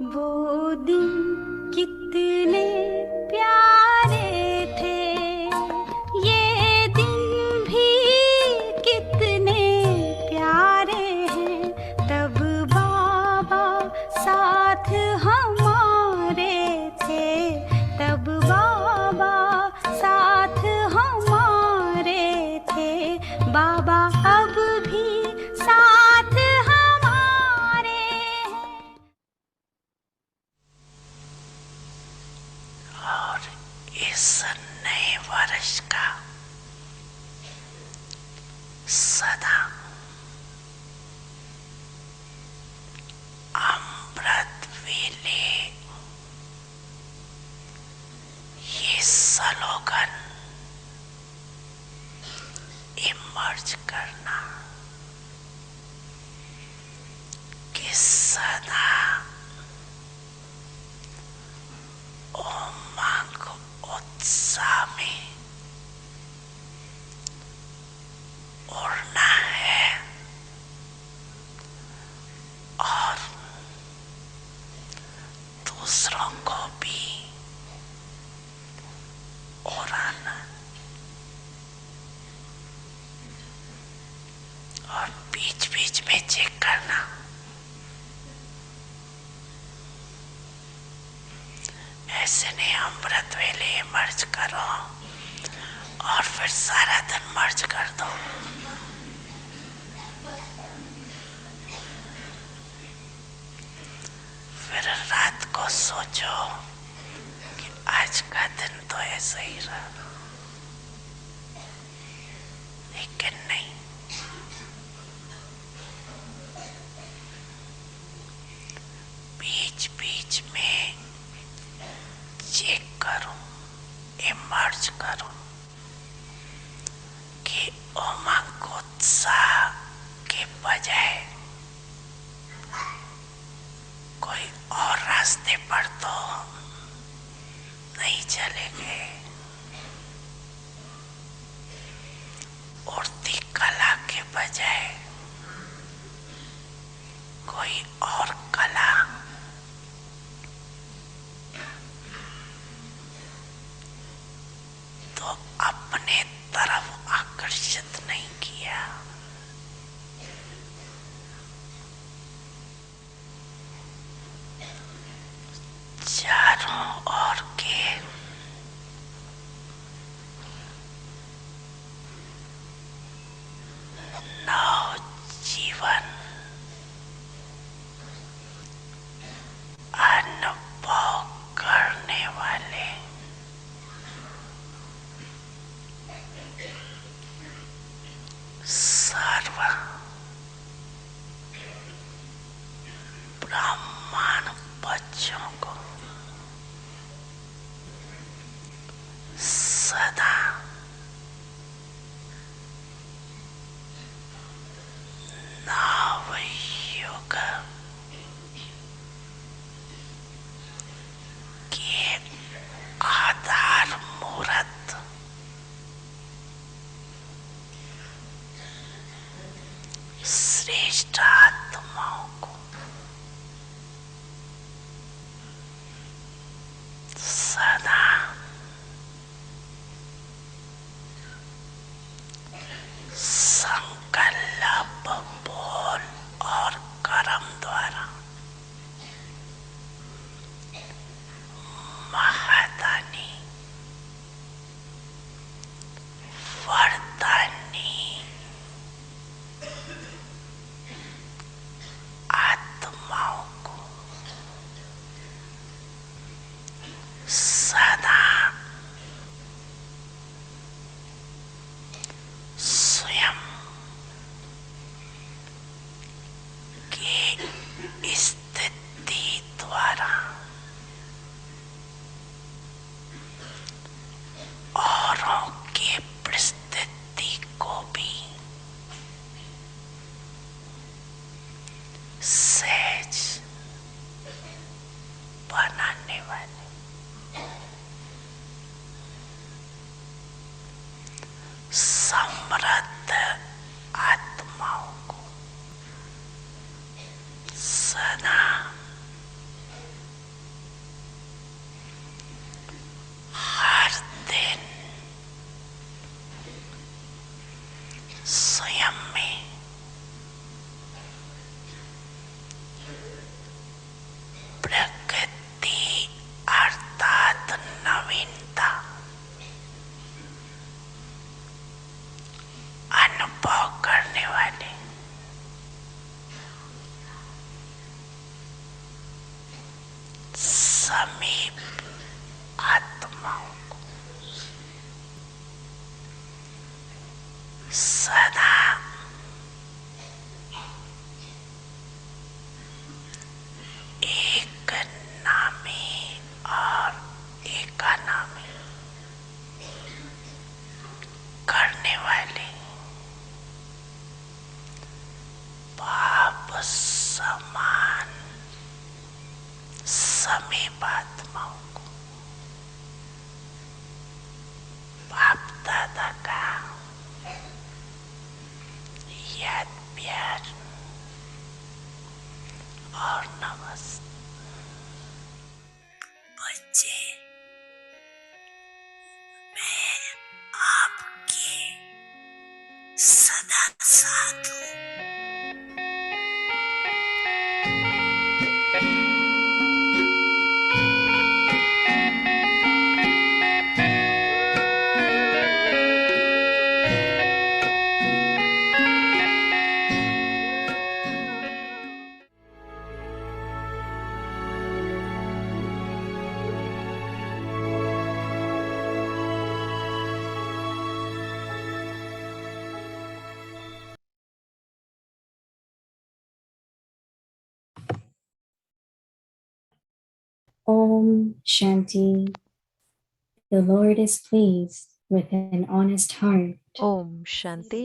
वो दिन कितने प्यारे थे, ये दिन भी कितने प्यारे हैं। तब बाबा साथ हमारे थे, तब बाबा साथ हमारे थे। बाबा अब भी साथ हमारे हैं। और इस नए वर्ष का सदा अमृत वेले ये स्लोगन इमर्ज करना कि सदा उमंग उत्साह में उड़ना है और दूसरों को भी उड़ाना और बीच बीच में चेक करना ऐसे नहीं। अमृत वेले मर्ज करो और फिर सारा दिन मर्ज कर दो। फिर रात को सोचो कि आज का दिन तो ऐसा ही रहा, लेकिन नहीं। बीच बीच में चेक करो, इमर्ज करो कि उमंग उत्साह के बजाय कोई और रास्ते पर तो नहीं चले गए। उड़ती कला के बजाय कोई और कला तो अपने तरफ आकर्षित नहीं किया। चारों ओर के नवजीवन अनुभव करने वाले सर्व ब्रह्मांड बच्चों को सदा नवयुग के आधार मूर्त श्रेष्ठ आत्माओं को सदा संकल्प बोल और कर्म द्वारा महदानी वरदानी आत्माओं को सदा स्वयं की स्थिति द्वारा औरों के परिस्थिति को भी सहज बनाने वाले समृद्ध आत्माओं को सदा स्वयं में प्रकृति अर्थात नवीनता अनुभव करने वाले समीप आत्माओं को सदा एक नामी और एकानामी करने वाले पाप समान समीप आत्माओं को बाप दादा का याद प्यार और नमस्ते। बच्चे, मैं आपके सदा साथ हूँ। Om Shanti. The Lord is pleased with an honest heart. Om Shanti.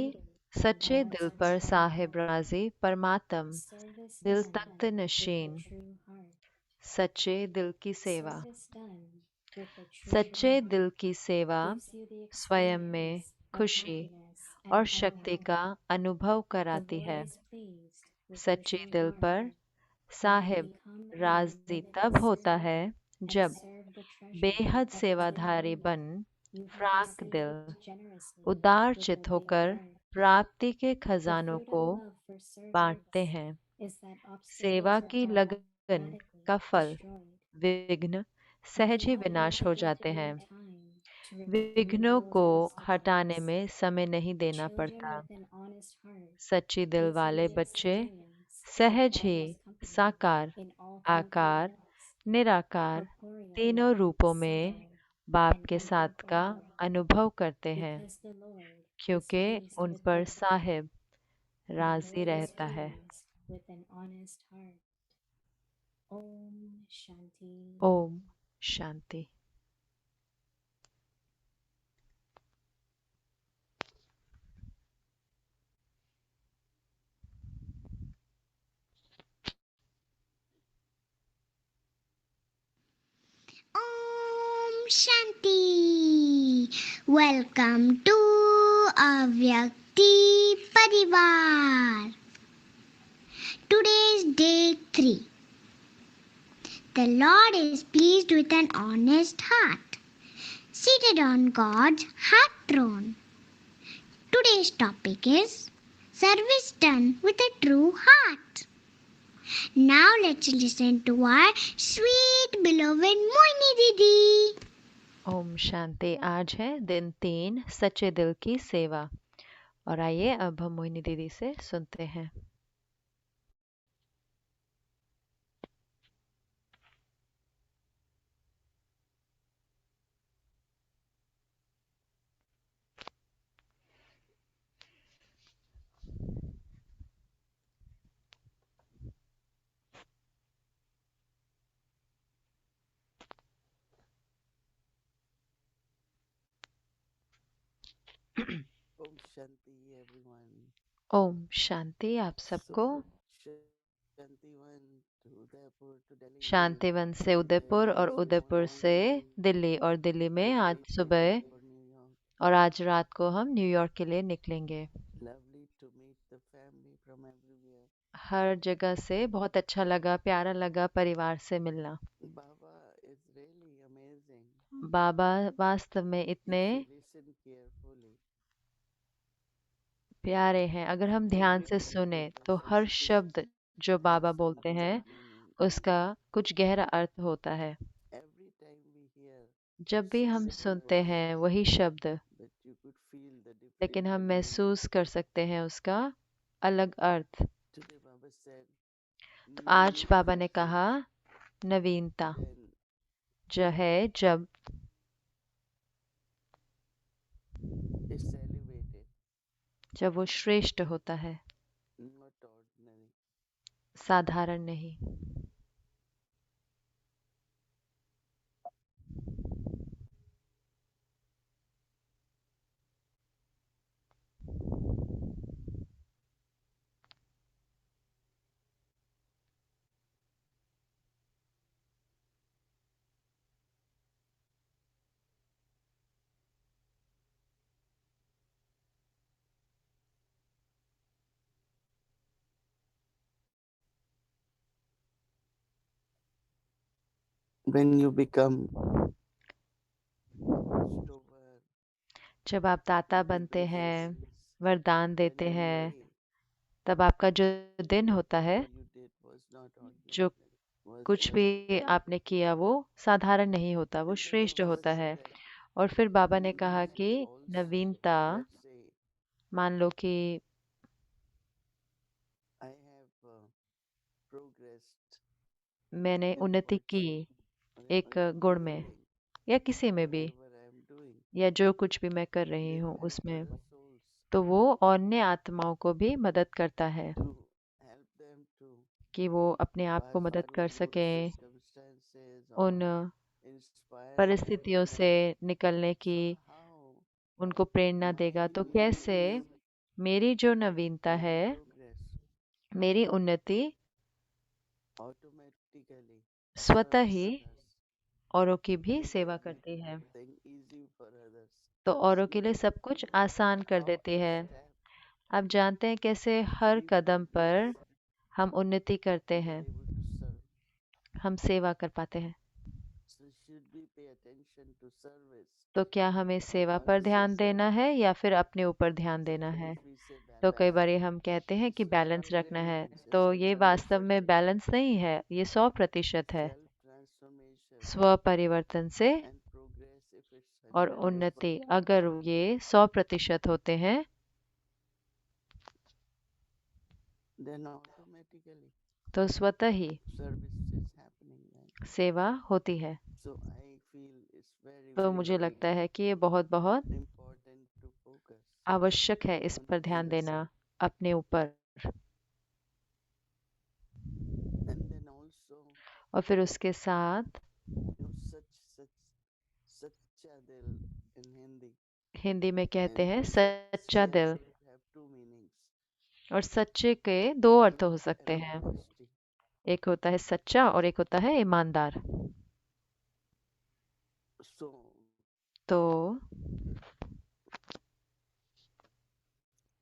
सच्चे दिल पर साहिब राजी परमात्म, दिल तख्त नशीन, सच्चे दिल की सेवा। सच्चे दिल की सेवा स्वयं में खुशी और शक्ति का अनुभव कराती है। सच्चे दिल पर साहिब राजी तब होता है जब बेहद सेवाधारी बन फ्राक दिल उदार चित होकर प्राप्ति के खजानों को बांटते हैं। सेवा की लगन का फल विघ्न सहज ही विनाश हो जाते हैं। विघ्नों को हटाने में समय नहीं देना पड़ता। सच्ची दिल वाले बच्चे सहज ही साकार, आकार, निराकार तीनों रूपों में बाप के साथ का अनुभव करते हैं, क्योंकि उन पर साहिब राजी रहता है। Om Shanti. Om Shanti. Welcome to Avyakti Parivar. Today is day 3. The Lord is pleased with an honest heart, seated on God's heart throne. Today's topic is service done with a true heart. Now let's listen to our sweet beloved Moini Didi. Om Shanti. आज है दिन 3 सच्चे दिल की सेवा। और आइए अब हम मोहिनी दीदी से सुनते हैं। Om Shanti everyone. Om Shanti आप सबको। Shantivan to Udaipur to Delhi. Shantivan से उदयपुर और उदयपुर से दिल्ली और दिल्ली में आज सुबह For New York. और आज रात को हम न्यूयॉर्क के लिए निकलेंगे। Lovely to meet the family from everywhere. हर जगह से बहुत अच्छा लगा, प्यारा लगा परिवार से मिलना। Baba is really amazing. बाबा वास्तव में If इतने you listen carefully, प्यारे हैं। अगर हम ध्यान से सुने तो हर शब्द जो बाबा बोलते हैं उसका कुछ गहरा अर्थ होता है। Every time we hear जब भी हम same सुनते words, हैं वही शब्द, but you could feel the लेकिन different हम meaning. महसूस कर सकते हैं उसका अलग अर्थ। Today Baba said, तो new आज बाबा ने is कहा नवीनता when जो है जब it's elevated, जब वो श्रेष्ठ होता है, not ordinary. साधारण नहीं। When you become watched over, जब आप दाता your बनते blessings, हैं, वरदान then देते your हैं, day, तब आपका जो दिन होता है, whatever you did was not जो ordinary, was कुछ भी आपने किया वो साधारण नहीं होता, वो and then श्रेष्ठ Baba होता है। said, और फिर बाबा ने new कहा is कि also, नवीनता, let's say, मान लो कि I have progressed मैंने in उन्नति words की or एक in गुण में anything, या किसी में भी, whatever I am doing, या जो कुछ भी मैं कर रही then हूँ help उसमें, other souls तो वो अन्य आत्माओं को भी मदद करता है to help them to कि वो अपने आप को pass मदद through कर those सकें circumstances or उन inspire them परिस्थितियों से निकलने की, so how उनको प्रेरणा देगा। my तो new कैसे is मेरी जो नवीनता my है, progress मेरी उन्नति automatically स्वतः serves ही others, औरों की भी make सेवा करती है, everything easy for others. तो औरों के You लिए know, सब कुछ आसान कर how देती each है। step आप जानते हैं कैसे हर we कदम progress, पर हम उन्नति करते we are हैं, able to serve. हम सेवा कर पाते हैं। So should we pay attention to service तो क्या हमें or सेवा पर ध्यान conversation? देना है या फिर अपने ऊपर ध्यान देना है? Sometimes we say तो कई balance. बार हम कहते हैं कि So बैलेंस not रखना really, है, it's तो just ये वास्तव 100%. में बैलेंस नहीं है, ये 100% है। Self transformation स्व परिवर्तन से and progress, if it's और 100%, उन्नति अगर ये 100% होते हैं, then automatically तो स्वतः ही service is happening then. सेवा होती है। So I feel it's very, तो very, मुझे very लगता है कि ये बहुत बहुत important to focus आवश्यक है इस on पर ध्यान service. देना अपने ऊपर। And then also, और फिर उसके साथ Sacha Dil in Hindi. Hindi में कहते And हैं सच्चा दिल, could have two meanings. और सच्चे के दो अर्थ हो Truth सकते and हैं, honesty. एक होता है सच्चा और एक होता है ईमानदार। So तो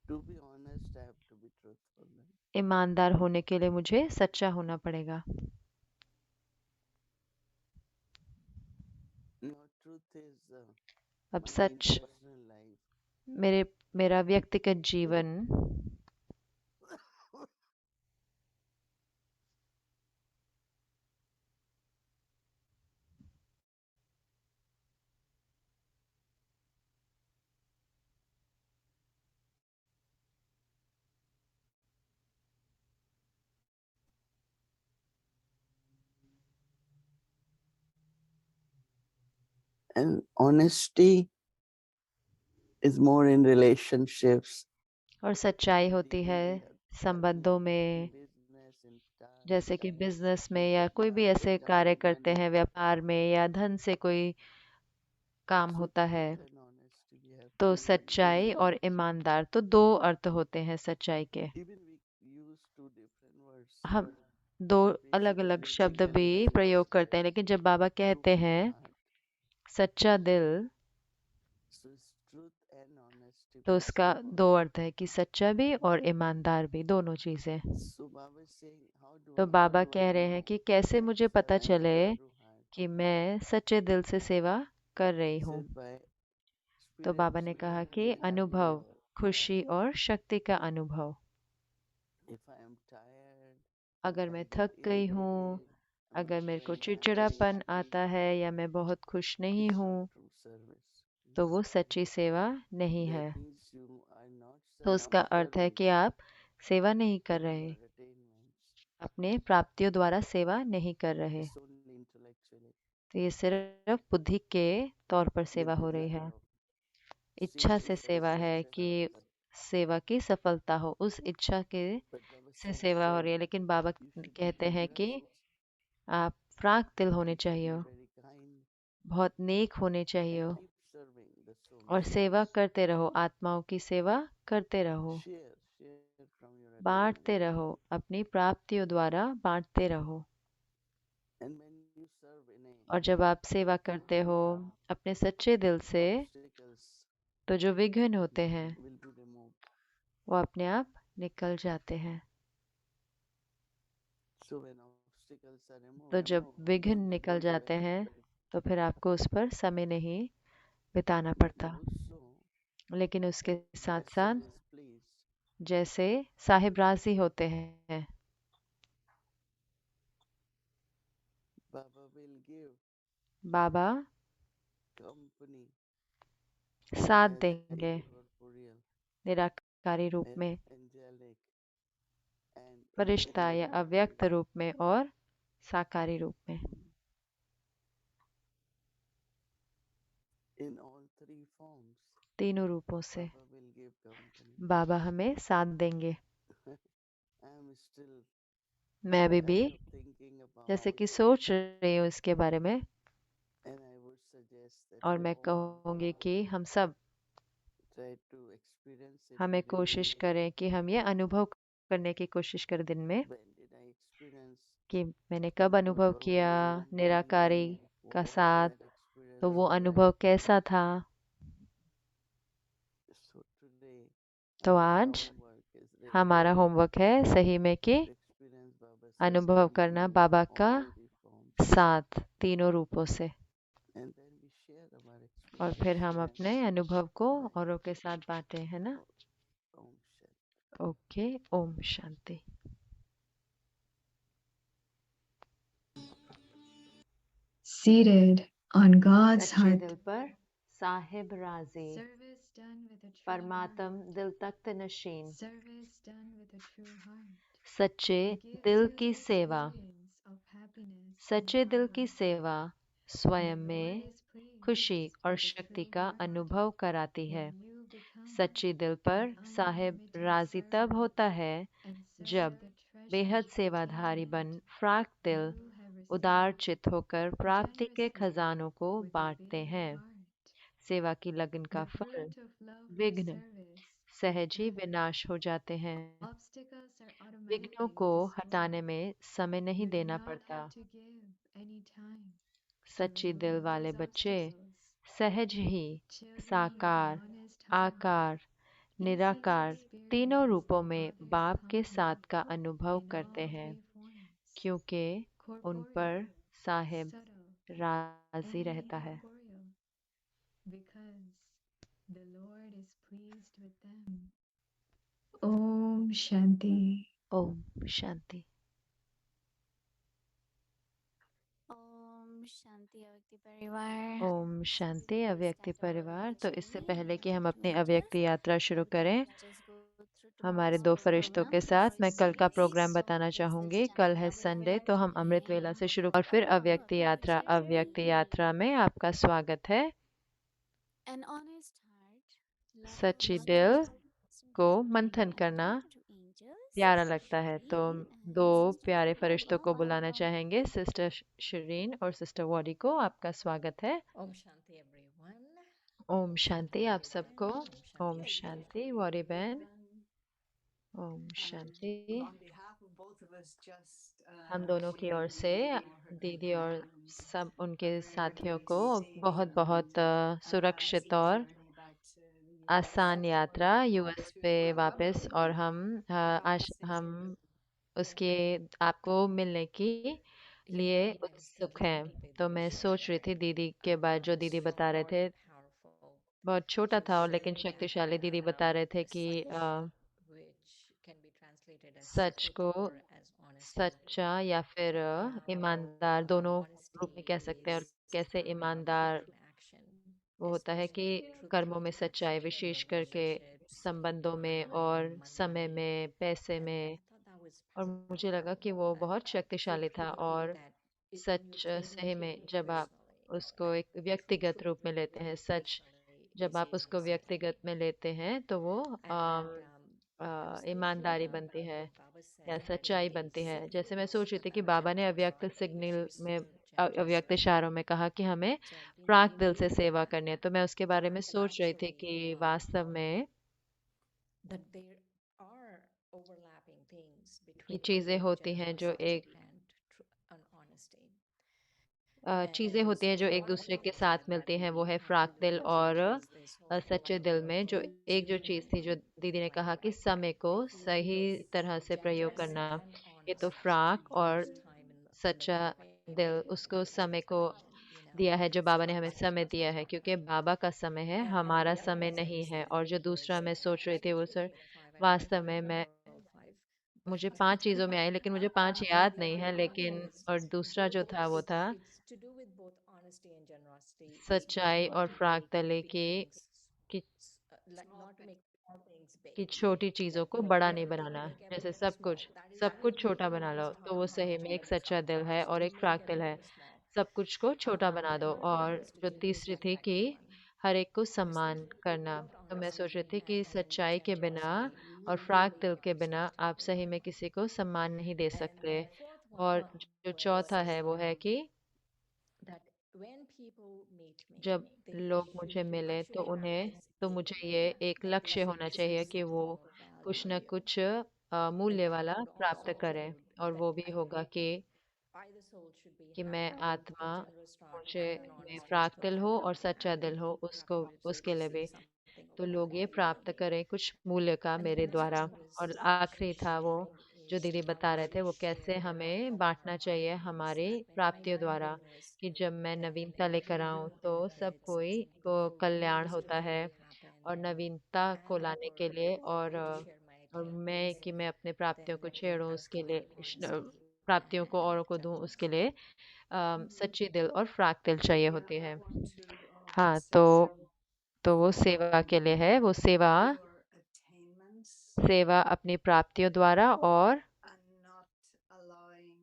to be honest, I have to be truthful. ईमानदार होने के लिए मुझे सच्चा होना पड़ेगा। Now, truth is अब my सच personal life. मेरा व्यक्तिगत जीवन And honesty is more in relationships. और सच्चाई होती Dealing है with others, संबंधों in में, business, in tasks, जैसे कि बिजनेस में या कोई भी ऐसे कार्य करते हैं, व्यापार में या धन से कोई काम So होता है। truth and honesty, we have तो two सच्चाई meanings. और ईमानदार, तो दो अर्थ होते हैं सच्चाई के। Even we use two different words. हम दो Basically, अलग अलग शब्द when भी Baba प्रयोग says करते हैं, लेकिन जब बाबा कहते true हैं heart, सच्चा दिल, so it's truth and honesty तो both. उसका दो अर्थ है कि सच्चा भी और ईमानदार भी, दोनों चीजें। So Baba is saying, तो how बाबा do I कह रहे हैं know कि कैसे मुझे that पता I have चले a true heart? कि मैं सच्चे दिल से सेवा कर रही He हूँ। said by तो बाबा experience ने we कहा have कि been having अनुभव खुशी और शक्ति का अनुभव। If I am tired, अगर मैं I get थक गई हूँ, irritated, I'm अगर मेरे को very happy. चिड़चिड़ापन आता है या मैं बहुत खुश नहीं It's हूँ, not true service. तो वो सच्ची सेवा नहीं है। That means you are not तो उसका अर्थ है serving कि आप सेवा नहीं कर your रहे, attainments. अपने प्राप्तियों द्वारा सेवा नहीं कर रहे। It's only intellectually. तो ये सिर्फ बुद्धि के तौर पर The सेवा हो रही है। desire of इच्छा seeking से for सेवा है कि success. सेवा की सफलता हो, उस इच्छा के But Baba से says, सेवा हो रही है। लेकिन बाबा you should be कहते हैं कि generous, आप फ्राक दिल होने you should चाहिए, be very kind, बहुत नेक होने चाहिए and keep serving the और souls. सेवा करते रहो, आत्माओं की सेवा करते रहो, Share from your बांटते attainments. रहो, अपनी प्राप्तियों द्वारा बांटते रहो। And when you serve in और जब आप सेवा करते हो अपने सच्चे दिल से, obstacles तो जो विघ्न होते हैं will be removed. वो अपने आप निकल जाते हैं। So when obstacles are तो removed, जब विघ्न don't निकल spend जाते हैं effort. तो फिर आपको उस पर समय नहीं बिताना But पड़ता। also, लेकिन उसके साथ as साथ Sahib is pleased, जैसे साहिब राजी होते हैं, Baba will give Baba company साथ as देंगे corporeal, निराकारी रूप as में, angelic, and फरिश्ता या immaterial अव्यक्त रूप में और साकारी रूप में। in all three forms. तीनों रूपों से Baba will give company. बाबा हमें साथ देंगे। I am still मैं अभी भी kind of thinking जैसे about, कि सोच रही हूँ इसके बारे में, and I would suggest that और we मैं all कहूँगी कि हम सब try to experience it हमें within कोशिश a day. करें कि हम ये अनुभव करने की कोशिश करें दिन में When did I experience कि मैंने कब अनुभव किया corporeal निराकारी company? का What was साथ, that तो experience वो like? अनुभव कैसा था। So today, तो our आज homework is really हमारा होमवर्क है सही में कि to experience Baba's अनुभव करना company बाबा in का all three forms. साथ तीनों रूपों से, And then we share our और experience. फिर हम Right? अपने अनुभव को औरों के साथ बांटे, है ना। Om Shanti. Okay, Om Shanti. Seated on God's सच्चे heart, दिल पर साहिब राजी, service done with a true परमात्म heart, दिल तख्त नशीन, service done with a true heart, सच्चे gives दिल you की the सेवा, experience of happiness and सच्चे दिल की power. सेवा The स्वयं Lord में is pleased खुशी और with a शक्ति true का heart अनुभव कराती है। when you become सच्ची दिल पर an साहिब unlimited राजी तब servant होता है and serve जब the बेहद treasured सेवाधारी बन attainment फ्राक दिल you have उदार received चित होकर प्राप्ति के generously खजानों को with a बांटते big हैं। heart. सेवा की लगन का The फल fruit of lovely विघ्न service सहज ही is gathered. विनाश हो जाते हैं। Obstacles are विघ्नों automatically को destroyed. हटाने में समय नहीं You do देना not पड़ता। have to give any time to सच्ची दिल remove वाले these बच्चे obstacles. सहज ही Children with साकार, an honest heart आकार, easily निराकार तीनों experience रूपों the में Father's बाप के company साथ का अनुभव in करते all हैं, three forms, क्योंकि उन पर corporeal, साहिब subtle, राजी and रहता है। incorporeal, because the Lord is pleased with them. Om Shanti. Om Shanti. Om Shanti अव्यक्ति परिवार। ओम शांति अव्यक्ति परिवार। तो इससे पहले कि हम अपनी Later, अव्यक्ति यात्रा शुरू करें let's just go through हमारे tomorrow's 2 फरिश्तों के program. साथ, मैं कल का Please. प्रोग्राम बताना चाहूँगी। कल है संडे, तो हम अमृत वेला से शुरू और फिर अव्यक्ति यात्रा। अव्यक्ति यात्रा में आपका स्वागत है। An honest heart, love सच्ची is दिल just को beautiful. मंथन करना Two angels, प्यारा Sister लगता है, तो Shireen and 2 Sister प्यारे Wadi. फरिश्तों को बुलाना चाहेंगे, सिस्टर शिरीन और सिस्टर वॉडी को। आपका स्वागत है। Om Shanti everyone. Om Shanti आप सबको। ओम Om शांति वॉडी बहन। Om Shanti. On behalf of both of us, just हम दोनों की ओर से दीदी और सब उनके साथियों को बहुत बहुत सुरक्षित और आसान यात्रा यूएस पे वापस, और हम उसके आपको मिलने की लिए उत्सुक हैं। तो मैं सोच रही थी दीदी के बाद जो दीदी बता रहे थे, बहुत छोटा which था, is और लेकिन sharing an शक्तिशाली दीदी बता रहे थे कि which can be translated as such truth को or as honesty. सच्चा या फिर ईमानदार, दोनों रूप में कह Honesty सकते हैं, और is कैसे truth ईमानदार in action, वो होता है कि especially truth कर्मों में in सच्चाई, action in विशेष करके relationships, संबंधों में in और समय money. में, पैसे And में। I thought that was और मुझे लगा powerful. कि वो And बहुत truth शक्तिशाली था, really और that when you such take सही में it जब आप personally, उसको like एक व्यक्तिगत truth रूप में लेते हैं, really सच personally जब आप is उसको honesty. व्यक्तिगत में लेते हैं तो वो And I was thinking ईमानदारी बनती about है what Baba या said सच्चाई in बनती है। his जैसे मैं सोच रही थी कि बाबा ने chapters अव्यक्त on सिग्नल में, relationships, chapter अव्यक्त 7. इशारों में कहा कि हमें So I've been प्राक दिल से thinking सेवा that करनी है, तो मैं उसके बारे में सोच रही थी actually कि वास्तव में that there are overlapping things ये between चीज़ें truth, होती हैं जो generosity, एक and honesty. चीज़ें And होती हैं जो so एक what दूसरे के Baba साथ said that मिलती हैं, वो we है have to फ्राक दिल do और is this whole सच्चे दिल में। जो एक जो चीज़ थी जो दीदी ने कहा कि समय को सही तरह से प्रयोग करना, ये तो फ्राक और सच्चा दिल, उसको समय को दिया है, जो बाबा ने हमें समय दिया है, क्योंकि बाबा का समय है, हमारा समय नहीं है। और जो दूसरा मैं सोच रही थी वो सर, वास्तव में मैं, मुझे 5 चीज़ों में आई, लेकिन मुझे 5 याद नहीं है, लेकिन और दूसरा जो था वो था it's to do with both honesty and generosity is सच्चाई not और to फ्राक make तले big की things कि like not to make small things big, कि छोटी चीज़ों like को बड़ा नहीं everything बनाना। make जैसे everything small. सब कुछ That छोटा is बना लो, not तो वो सही में एक सच्चा दिल है और to एक make फ्राक दिल है। everything small. सब कुछ को छोटा बना दो। Another one और is to जो give तीसरी थी respect कि to one. हर एक को I was सम्मान thinking करना। without तो मैं सोच honesty रही थी कि and सच्चाई के बिना और generosity, फ्राक दिल के you बिना can't आप respect सही में anyone. किसी को सम्मान नहीं दे And सकते। the fourth one और जो चौथा was है वो है कि that when people meet me, जब they लोग मुझे मिले तो should have उन्हें, this तो मुझे aim, ये एक like लक्ष्य होना to चाहिए receive कि वो something of कुछ न value. कुछ And मूल्य that वाला would प्राप्त also करें, include और that वो भी होगा I, the soul, should be कि मैं having both आत्मा, a generous heart मुझे and an में honest heart. फ्राक दिल हो और सच्चा दिल हो, And उसको to उसके लिए भी। receive something of तो लोग ये value from प्राप्त me. करें कुछ मूल्य का And मेरे the next द्वारा। one was और आखिरी था वो sharing जो is दीदी how बता we रहे थे, should वो कैसे share हमें from बांटना our चाहिए findings. हमारी That when I प्राप्तियों द्वारा, noticed कि जब मैं that नवीनता लेकर आऊं everyone तो सब benefits कोई and को the कल्याण good होता things है। really happen, और नवीनता को and लाने के लिए, to share my और मैं attainments, कि मैं अपने प्राप्तियों then को that we छेड़ूं, have उसके लिए honesty प्राप्तियों को and औरों को दूं, उसके generosity. लिए सच्ची दिल और फ्राक दिल चाहिए Yeah, होती I है। want to हाँ, just say some तो वो सेवा के लिए है, वो सेवा, your attainments सेवा अपनी प्राप्तियों द्वारा, और and not allowing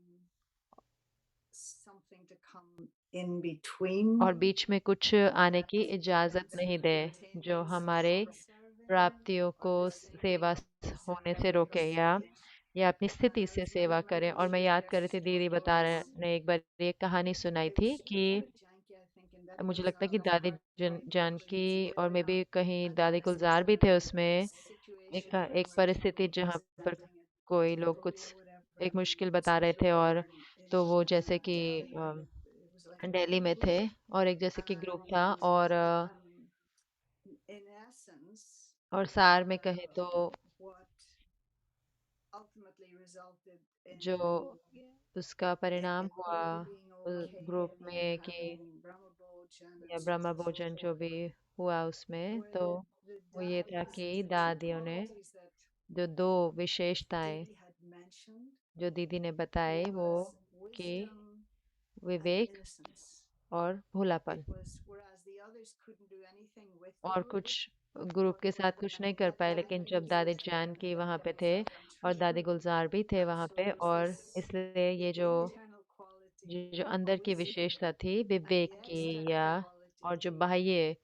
something to come in between और बीच में कुछ आने की that इजाज़त prevents नहीं your दे, जो attainments हमारे from serving प्राप्तियों or को receiving सेवा होने से your रोके, state. या अपनी And स्थिति I से was सेवा wondering करें। whether और you मैं could याद share कर रही थी, some दीदी of बता रहे those. ने एक बार एक कहानी सुनाई It थी was कि David Janki, I think, and that मुझे was लगता है कि a दादी जानकी और मे भी कहीं दादी गुलजार भी थे उसमें। एक situation एक where परिस्थिति people were जहाँ पर presenting it कोई लोग कुछ difficulty or whatever, एक and मुश्किल बता रहे especially थे, when they और were तो वो in जैसे कि Delhi, where it was like a Delhi में village. थे, और एक जैसे कि ग्रुप था, In essence, और सार में कहे तो what ultimately resulted in जो उसका परिणाम it हुआ all being उस okay ग्रुप and them में कि, having Brahma Bhojan या and so on Brahma and so भोजन जो forth, भी हुआ उसमें, were तो the वो ये था daddies, कि the two दादियों ने qualities that जो दो विशेषताएं Didi had mentioned जो दीदी ने बताई, वो was कि wisdom and विवेक innocence. और It भोलापन। was whereas the others couldn't do anything with और you, कुछ ग्रुप के साथ कुछ नहीं कर पाए, लेकिन जब दादी जान की वहाँ पे थे और दादी गुलजार भी थे वहाँ पे, और इसलिए ये जो internal quality जो of अंदर की wisdom विशेषता थी and विवेक the की, external या और जो quality बाह्य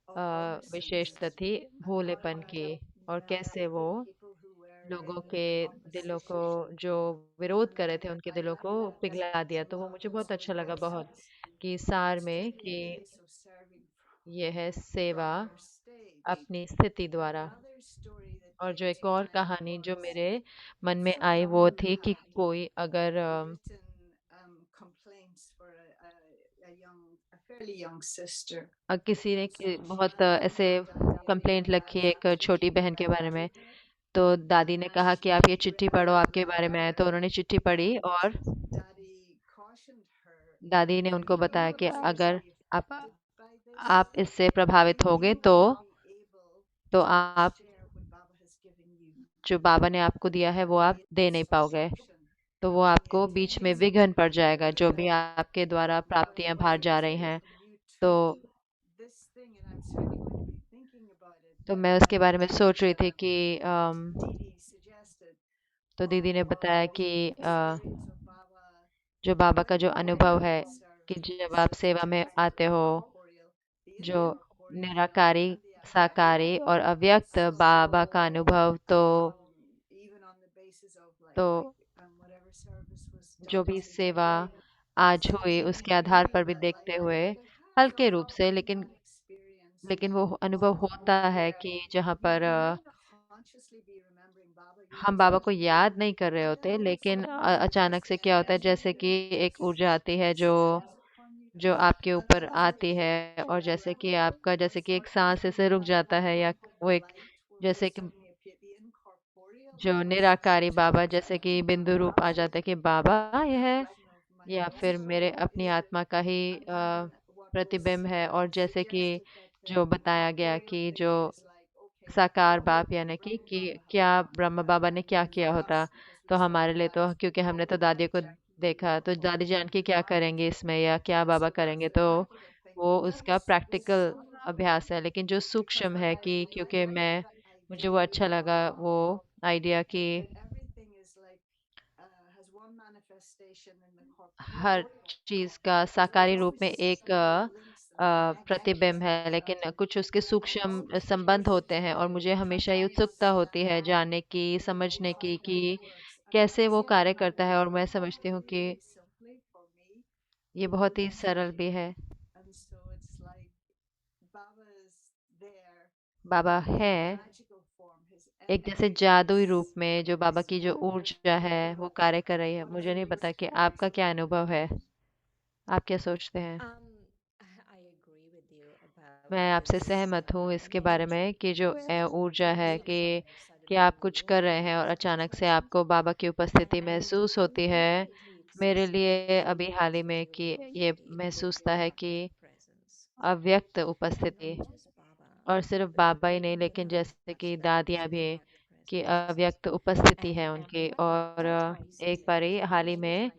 of innocence, विशेषता थी and how भोलेपन that की, और कैसे melted वो the people who were लोगों in के दिलों को, opposition. जो विरोध कर रहे And थे, उनके I दिलों को love that. पिघला दिया। I तो वो love मुझे those बहुत अच्छा लगा बहुत, verses. कि सार It's में just the कि case of serving यह है सेवा from your state. अपनी स्थिति द्वारा। Another story that और जो came एक to और mind कहानी जो was मेरे मन में आई वो someone थी कि had कोई अगर written complaints for a fairly young sister. किसी ने So she बहुत went to ऐसे the daddy and complaint they लिखी asked एक if she छोटी could बहन के read बारे में, it. तो दादी And ने as कहा कि आप ये she चिट्ठी read पढ़ो, it, आपके बारे में है। तो उन्होंने चिट्ठी पढ़ी, and और daddy cautioned her दादी ने that उनको बताया कि she अगर received आप by this. आप इससे प्रभावित होगे तो आप जो बाबा ने आपको दिया है वो आप दे नहीं पाओगे, तो वो आपको बीच में विघ्न पड़ जाएगा। जो भी आपके द्वारा प्राप्तियां बाहर जा रही हैं, तो मैं उसके बारे में सोच रही थी कि तो दीदी ने बताया कि जो बाबा का जो अनुभव है कि जब आप सेवा में आते हो, जो निराकारी, साकारी और अव्यक्त बाबा का अनुभव, तो जो भी सेवा आज हुई उसके आधार पर भी देखते हुए हल्के रूप से, लेकिन वो अनुभव होता है कि जहाँ पर हम बाबा को याद नहीं कर रहे होते, लेकिन अचानक से क्या होता है, जैसे कि एक ऊर्जा आती है जो जो आपके ऊपर आती है, और जैसे कि आपका जैसे कि एक सांस ऐसे रुक जाता है, या वो एक जैसे कि जो निराकारी बाबा जैसे कि बिंदु रूप आ जाता है कि बाबा ये है, या फिर मेरे अपनी आत्मा का ही प्रतिबिंब है। और जैसे कि जो बताया गया कि जो साकार बाप यानी कि क्या ब्रह्म बाबा ने क्या किया होता, तो हमारे लिए, तो क्योंकि हमने तो दादी को देखा, तो दादी जान के क्या करेंगे इसमें, या क्या बाबा करेंगे, तो वो उसका प्रैक्टिकल अभ्यास है। लेकिन जो सूक्ष्म है कि क्योंकि मुझे वो अच्छा लगा वो आइडिया कि हर चीज का साकारी रूप में एक प्रतिबिंब है, लेकिन कुछ उसके सूक्ष्म संबंध होते हैं, और मुझे हमेशा ये उत्सुकता होती है जानने की, समझने की कि कैसे वो कार्य करता है। और मैं समझती हूँ कि ये बहुत ही सरल भी है। बाबा है एक जैसे जादुई रूप में, जो बाबा की जो ऊर्जा है वो कार्य कर रही है। मुझे नहीं पता कि आपका क्या अनुभव है, आप क्या सोचते हैं। I agree with you about मैं आपसे this सहमत हूँ इसके बारे energy. में कि जो ऊर्जा है कि आप कुछ Suddenly कर रहे हैं और अचानक से आपको बाबा की उपस्थिति and महसूस होती है। immediately it मेरे sets you लिए अभी free हाल ही to में live कि ये fully with महसूस था है your कि presence. अव्यक्त And उपस्थिति, not just Baba, और सिर्फ बाबा ही नहीं, लेकिन जैसे कि दादियाँ भी, कि अव्यक्त उपस्थिति है उनकी। और that's why I एक say बारी हाल ही every में time I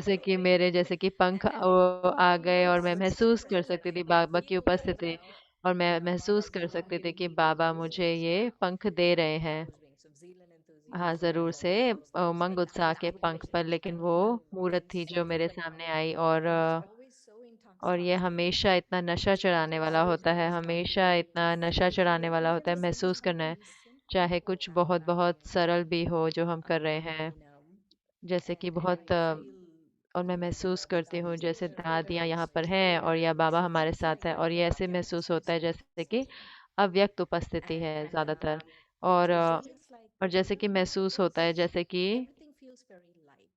wave मेरे जैसे कि पंख आ गए, और मैं महसूस कर सकती थी बाबा की उपस्थिति, और मैं महसूस कर सकती थी कि बाबा मुझे ये पंख दे रहे हैं। those wings of zeal and हाँ, enthusiasm जरूर and से those things Umang like that. उत्साह के पंख पर, लेकिन वो मूर्त थी जो मेरे सामने आई। और ये हमेशा इतना नशा चढ़ाने वाला होता है, हमेशा इतना नशा चढ़ाने वाला होता है। महसूस करना है, चाहे कुछ बहुत बहुत सरल भी हो जो हम कर रहे हैं, जैसे कि बहुत और मैं महसूस करती हूँ जैसे दादियाँ यहाँ पर हैं और या बाबा हमारे साथ है, और ये ऐसे महसूस होता है जैसे कि अव्यक्त उपस्थिति है ज़्यादातर। और और जैसे कि महसूस होता है जैसे कि Everything feels very light.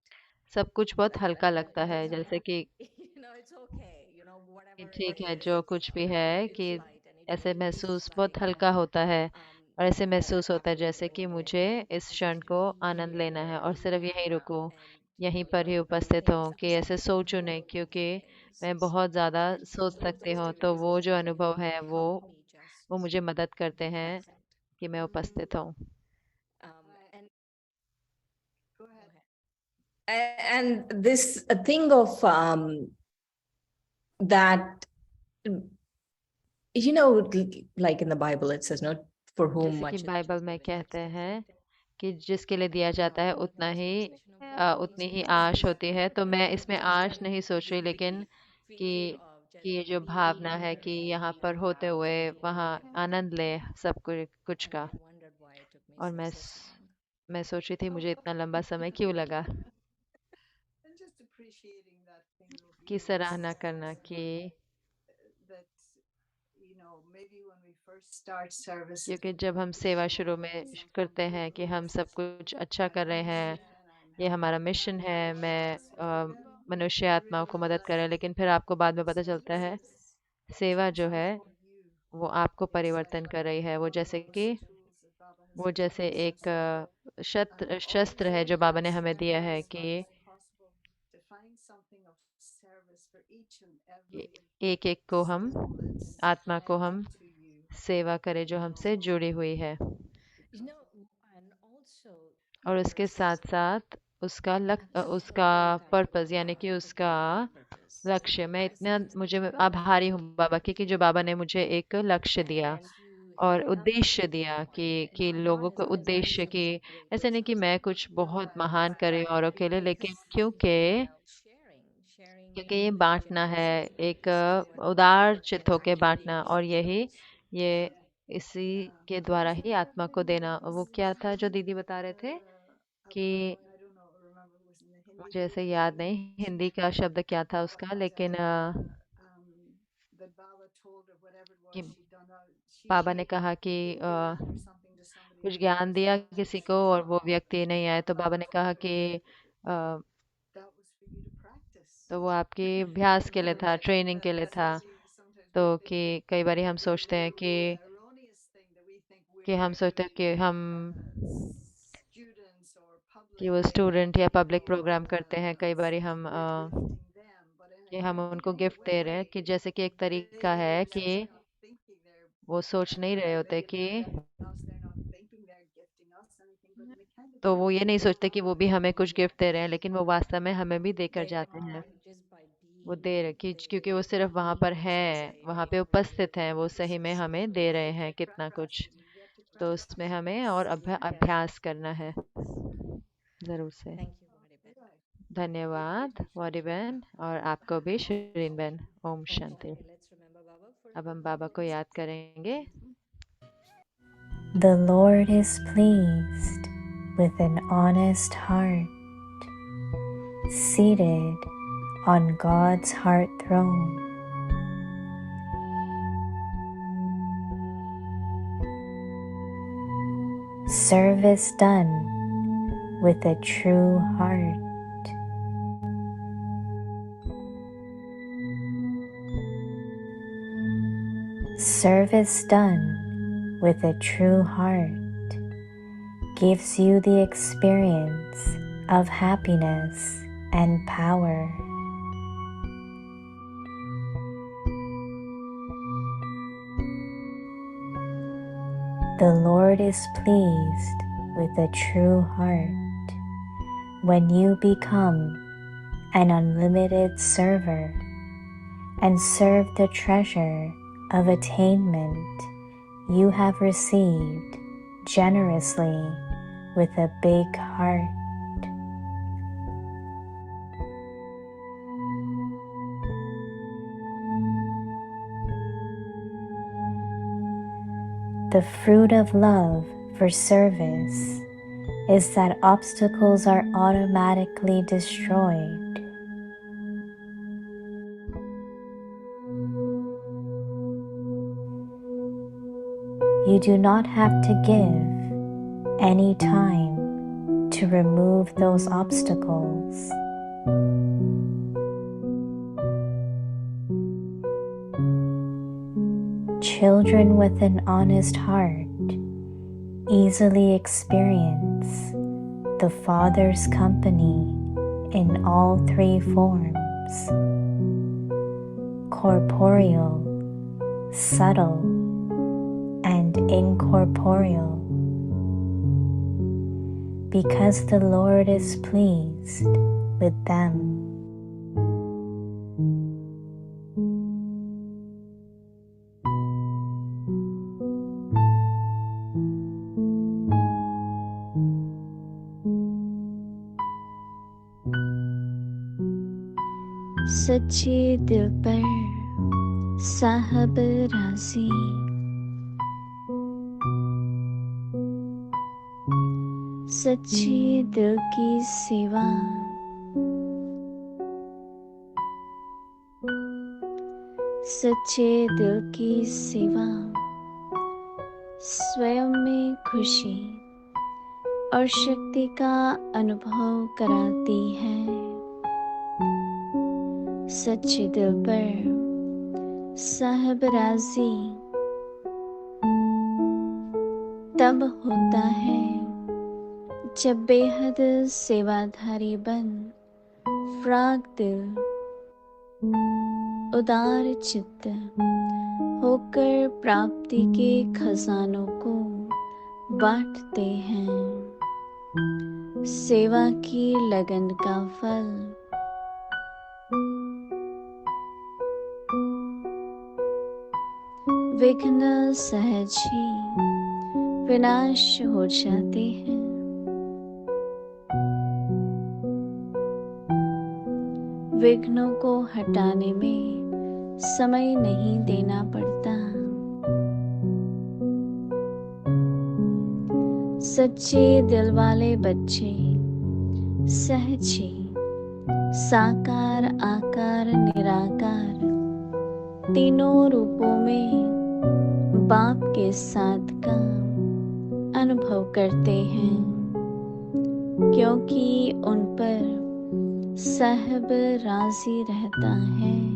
सब कुछ बहुत हल्का लगता It है, doesn't जैसे have, कि it's okay, कि whatever it ठीक है is, जो कुछ भी है, it's कि light and it ऐसे feels महसूस बहुत like, हल्का होता है। um, और ऐसे you are महसूस होता है जैसे captivated कि in it मुझे and इस just क्षण को be आनंद लेना है और here सिर्फ यहीं रुकूं, and यहीं पर ही उपस्थित हूँ, कि ऐसे सोचूं नहीं, क्योंकि मैं बहुत ज़्यादा सोच सकती हूँ। तो वो जो अनुभव है वो मुझे मदद करते हैं कि मैं उपस्थित हूँ। and and this thing of that like in the Bible it says, no, for whom जैसे कि much is बाइबल में given, कहते हैं कि जिसके लिए दिया जाता है उतनी ही आश होती है। तो मैं इसमें आश नहीं सोच रही, लेकिन कि ये जो भावना है कि यहाँ पर होते हुए वहाँ आनंद ले सब कुछ and का। I wondered why it took me और so long. मैं सोच रही थी मुझे इतना लंबा समय क्यों लगा, की सराहना करना कि क्योंकि जब हम सेवा शुरू में करते हैं कि हम सब कुछ अच्छा कर रहे हैं, ये हमारा मिशन है, मैं मनुष्य आत्माओं को मदद करें, लेकिन फिर आपको बाद में पता चलता है सेवा जो है वो आपको परिवर्तन कर रही है। वो जैसे एक शस्त्र है जो बाबा ने हमें दिया है कि for each and कि every एक एक को हम soul that's आत्मा को हम connected to you. सेवा करें जो हमसे जुड़ी हुई है, You know, and also और उसके purpose. साथ साथ उसका I'm so उसका thankful that पर्पस यानी कि Baba उसका gave me purpose. लक्ष्य। मैं I इतना think मुझे that आभारी हूँ बाबा की कि जो बाबा ने मुझे एक लक्ष्य दिया and to और help उद्देश्य people दिया forward. कि My लोगों heart को has been उद्देश्य कि very ऐसे नहीं कि मैं कुछ बहुत महान करे औरों के लिए, लेकिन क्योंकि sharing ये बांटना है, generosity एक is what उदार I चित्त होके actually बांटना, और यही ये इसी के द्वारा ही आत्मा को देना। वो क्या था जो दीदी बता रहे थे कि I don't know, remember who was in the Hindi मुझे ऐसे group. याद नहीं हिंदी का शब्द क्या था उसका, लेकिन That Baba told her whatever it कि was she'd done, she बाबा ने कहा कि gave something to somebody कुछ and the ज्ञान person दिया was किसी को actually और वो व्यक्ति नहीं आए, तो बाबा ने कहा कि that was for you to practice. तो वो आपके अभ्यास के लिए था, ट्रेनिंग के लिए था। Sometimes तो we कि think कई बार हम सोचते हैं the erroneous thing that we think कि हम we're सोचते हैं कि हम students or कि वो public स्टूडेंट या पब्लिक people प्रोग्राम करते हैं, कई बार हम we're gifting them, but कि in हम in उनको any गिफ्ट दे रहे हैं, way कि जैसे कि एक तरीका है they're कि actually not thinking वो सोच नहीं रहे होते maybe कि they're us, they're not thinking they're gifting us anything, but तो mechanically वो ये नहीं सोचते कि वो भी हमें कुछ गिफ्ट दे रहे हैं, लेकिन वो वास्तव में हमें भी देकर they जाते हैं। are just by वो being दे रहे क्योंकि वो सिर्फ वहां being पर present हैं, they वहां पे really उपस्थित हैं, वो सही में हमें दे रहे हैं कितना कुछ। तो उसमें हमें और अभ्यास करना है जरूर से। thank you Vadi Ben. धन्यवाद वॉडी बहन, और आपको भी शिरीन बहन। Om Shanti. Okay, let's remember Baba for a अब हम quick बाबा को moment. याद करेंगे। The Lord is pleased with an honest heart, seated on God's heart throne. Service done with a true heart. Service done with a true heart gives you the experience of happiness and power. The Lord is pleased with a true heart when you become an unlimited server and serve the treasure of attainment you have received generously with a big heart. The fruit of love for service is that obstacles are automatically destroyed. You do not have to give any time to remove those obstacles. Children with an honest heart easily experience the Father's company in all three forms: corporeal, subtle, and incorporeal, because the Lord is pleased with them. सच्चे दिल पर साहब राजी, सच्चे दिल की सेवा, सच्चे दिल की सेवा स्वयं में खुशी और शक्ति का अनुभव कराती है। सच्चे दिल पर साहब राजी तब होता है जब बेहद सेवाधारी बन फ्राग दिल उदार चित्त होकर प्राप्ति के खजानों को बांटते हैं। सेवा की लगन का फल विघ्न सहज ही विनाश हो जाते हैं। विघ्नों को हटाने में समय नहीं देना पड़ता। सच्चे दिल वाले बच्चे सहज ही साकार आकार निराकार तीनों रूपों में बाप के साथ का अनुभव करते हैं, क्योंकि उन पर साहिब राजी रहता है।